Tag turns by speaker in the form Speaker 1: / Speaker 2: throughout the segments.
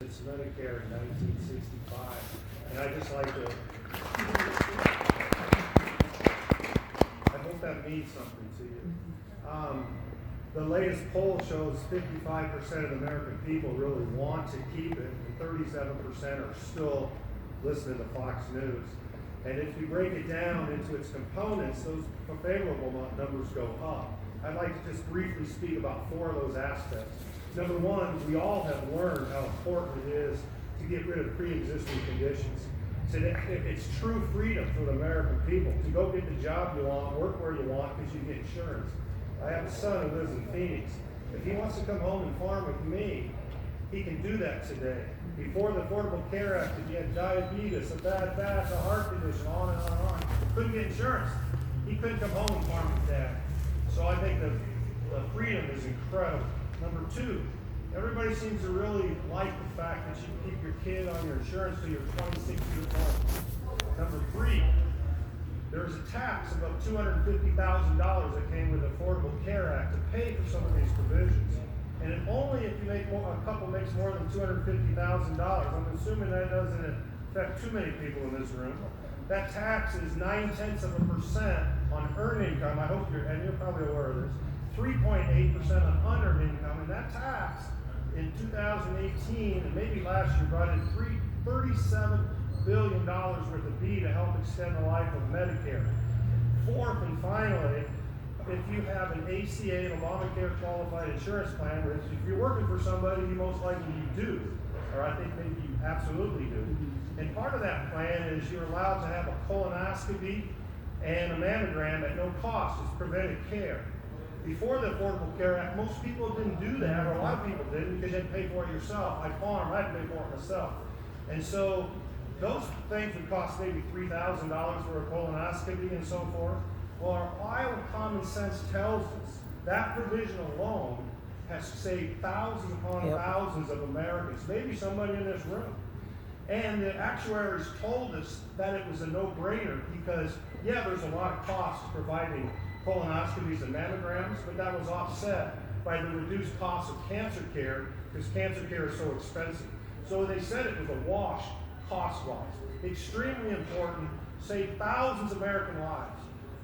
Speaker 1: It's Medicare in 1965, and I just like to, I hope that means something to you. The latest poll shows 55% of American people really want to keep it, and 37% are still listening to Fox News. And if you break it down into its components, those favorable numbers go up. I'd like to just briefly speak about 4 of those aspects. Number one, we all have learned how important it is to get rid of pre-existing conditions. Today, it's true freedom for the American people to go get the job you want, work where you want, because you get insurance. I have a son who lives in Phoenix. If he wants to come home and farm with me, he can do that today. Before the Affordable Care Act, if you had diabetes, a bad back, a heart condition, on and on and on, couldn't get insurance. He couldn't come home and farm with dad. So I think the freedom is incredible. Number 2, everybody seems to really like the fact that you can keep your kid on your insurance till you're 26 years old. Number 3, there's a tax of about $250,000 that came with the Affordable Care Act to pay for some of these provisions. And only if you make a couple makes more than $250,000. I'm assuming that doesn't affect too many people in this room. That tax is 0.9% on earned income. I hope you're probably aware of this. 3.8% on unearned income, and that tax in 2018 and maybe last year brought in $37 billion worth of fee to help extend the life of Medicare. 4th and finally, if you have an ACA, an Obamacare qualified insurance plan, which if you're working for somebody, you most likely you do, or I think maybe you absolutely do. And part of that plan is you're allowed to have a colonoscopy and a mammogram at no cost. It's preventive care. Before the Affordable Care Act, most people didn't do that, or a lot of people didn't, because you had to pay for it yourself. I farm, I had to pay for it myself. And so those things would cost maybe $3,000 for a colonoscopy and so forth. Well, our Iowa Common Sense tells us that provision alone has saved thousands upon thousands of Americans, maybe somebody in this room. And the actuaries told us that it was a no-brainer because, yeah, there's a lot of costs providing colonoscopies and mammograms, but that was offset by the reduced cost of cancer care because cancer care is so expensive. So they said it was a wash cost-wise. Extremely important, saved thousands of American lives.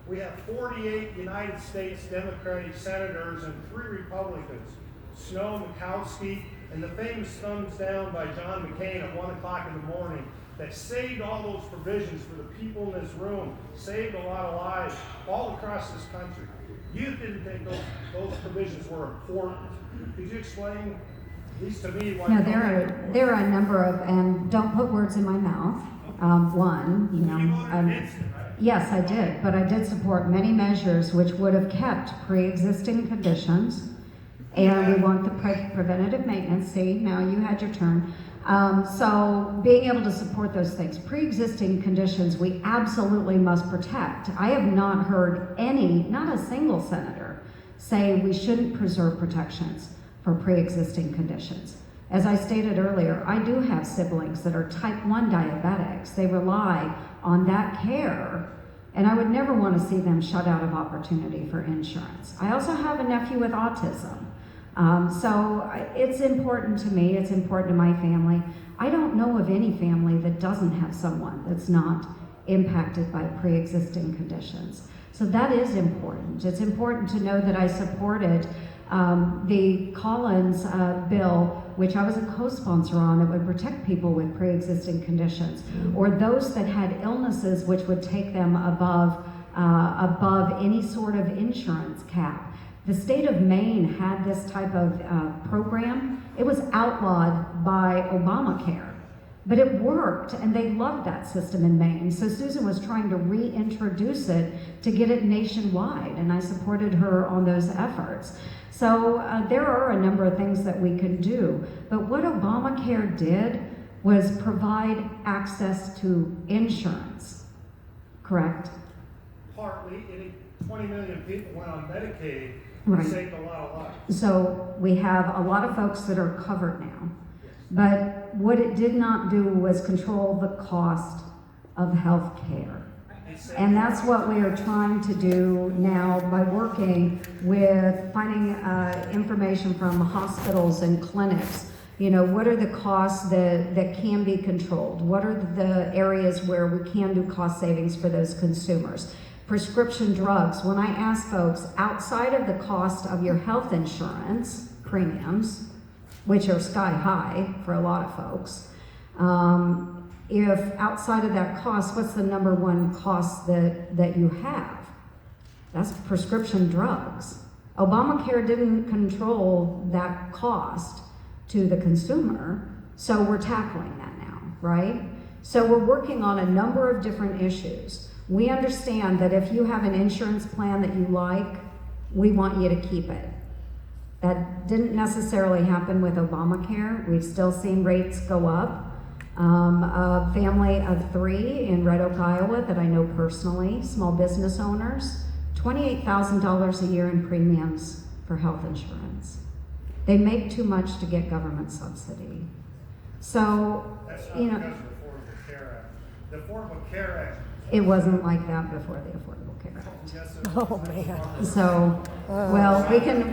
Speaker 1: We have 48 United States Democratic senators and 3 Republicans, Snow, Murkowski, and the famous thumbs down by John McCain at 1 o'clock in the morning that saved all those provisions for the people in this room, saved a lot of lives all across this country. You didn't think those provisions were important. Could you explain, at least to me, why?
Speaker 2: No, there are a number of, and don't put words in my mouth. Yes, I did, but I did support many measures which would have kept pre-existing conditions, and we want the preventative maintenance. See, now you had your turn. So being able to support those things, pre-existing conditions, we absolutely must protect. I have not heard not a single senator say we shouldn't preserve protections for pre-existing conditions. As I stated earlier, I do have siblings that are type 1 diabetics. They rely on that care, and I would never want to see them shut out of opportunity for insurance. I also have a nephew with autism. So it's important to me, it's important to my family. I don't know of any family that doesn't have someone that's not impacted by pre-existing conditions. So that is important. It's important to know that I supported the Collins bill, which I was a co-sponsor on, that would protect people with pre-existing conditions, or those that had illnesses which would take them above any sort of insurance cap. The state of Maine had this type of program. It was outlawed by Obamacare, but it worked, and they loved that system in Maine. So Susan was trying to reintroduce it to get it nationwide, and I supported her on those efforts. So there are a number of things that we can do, but what Obamacare did was provide access to insurance, correct?
Speaker 1: Partly, 20 million people went on Medicaid.
Speaker 2: Right.
Speaker 1: Saved a lot of lives.
Speaker 2: So we have a lot of folks that are covered now, but what it did not do was control the cost of health care. And that's what we are trying to do now by working with finding information from hospitals and clinics what are the costs that can be controlled? What are the areas where we can do cost savings for those consumers? Prescription drugs, when I ask folks, outside of the cost of your health insurance premiums, which are sky high for a lot of folks, if outside of that cost, what's the number one cost that you have? That's prescription drugs. Obamacare didn't control that cost to the consumer, so we're tackling that now, right? So we're working on a number of different issues. We understand that if you have an insurance plan that you like, we want you to keep it. That didn't necessarily happen with Obamacare. We've still seen rates go up. A family of 3 in Red Oak, Iowa, that I know personally, small business owners, $28,000 a year in premiums for health insurance. They make too much to get government subsidy. So,
Speaker 1: That's not because of the Affordable Care Act. The Affordable Care Act.
Speaker 2: it wasn't like that before the Affordable Care Act.
Speaker 1: Yes, it
Speaker 3: Oh,
Speaker 1: was.
Speaker 3: man.
Speaker 2: So, well, we can,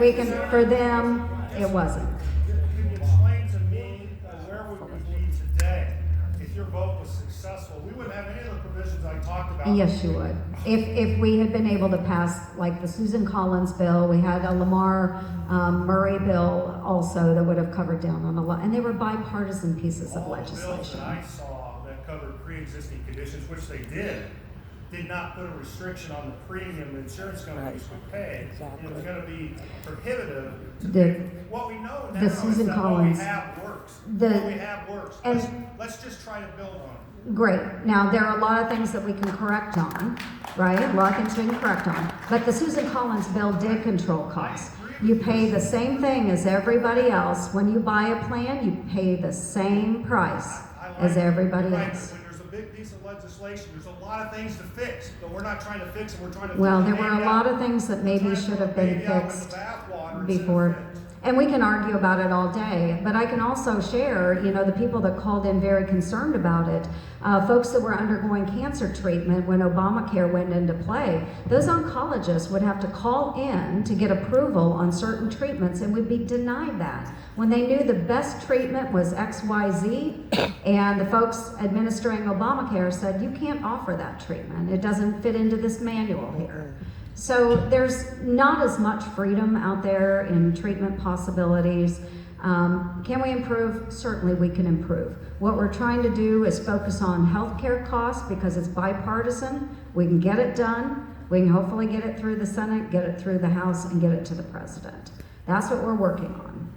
Speaker 2: for them, it wasn't.
Speaker 1: Can you explain to me where we would be today if your vote was successful? We wouldn't have any of the provisions I talked about.
Speaker 2: Yes, you would. If we had been able to pass, like the Susan Collins bill, we had a Lamar Murray bill also that would have covered down on a lot, and they were bipartisan pieces of
Speaker 1: All the bills
Speaker 2: legislation.
Speaker 1: that I saw that covered pre-existing conditions, which they did not put a restriction on the premium the insurance companies would pay. And it was gonna be prohibitive. What we know now
Speaker 2: the
Speaker 1: is
Speaker 2: Susan
Speaker 1: that
Speaker 2: Collins-
Speaker 1: what we have works.
Speaker 2: the-
Speaker 1: What we have works.
Speaker 2: and-
Speaker 1: Let's just try to build on it.
Speaker 2: Great. Now, there are a lot of things that we can correct on, right? A lot of things we can correct on. But the Susan Collins bill did control costs. You pay the same thing as everybody else. When you buy a plan, you pay the same price as everybody
Speaker 1: Right,
Speaker 2: else.
Speaker 1: when there's a big piece of legislation, there's a lot of things to fix, but we're not trying to fix it, we're trying to.
Speaker 2: Well,
Speaker 1: throw
Speaker 2: there
Speaker 1: the
Speaker 2: were a
Speaker 1: baby
Speaker 2: lot
Speaker 1: out-
Speaker 2: of things that maybe
Speaker 1: trying to
Speaker 2: should
Speaker 1: throw
Speaker 2: have
Speaker 1: the
Speaker 2: been
Speaker 1: baby out with
Speaker 2: fixed
Speaker 1: the bathwater instead of
Speaker 2: before.
Speaker 1: fixed.
Speaker 2: And we can argue about it all day, but I can also share, the people that called in very concerned about it, folks that were undergoing cancer treatment when Obamacare went into play, those oncologists would have to call in to get approval on certain treatments and would be denied that. When they knew the best treatment was XYZ, and the folks administering Obamacare said, you can't offer that treatment. It doesn't fit into this manual here. So there's not as much freedom out there in treatment possibilities. Can we improve? Certainly we can improve. What we're trying to do is focus on healthcare costs because it's bipartisan. We can get it done. We can hopefully get it through the Senate, get it through the House, and get it to the President. That's what we're working on.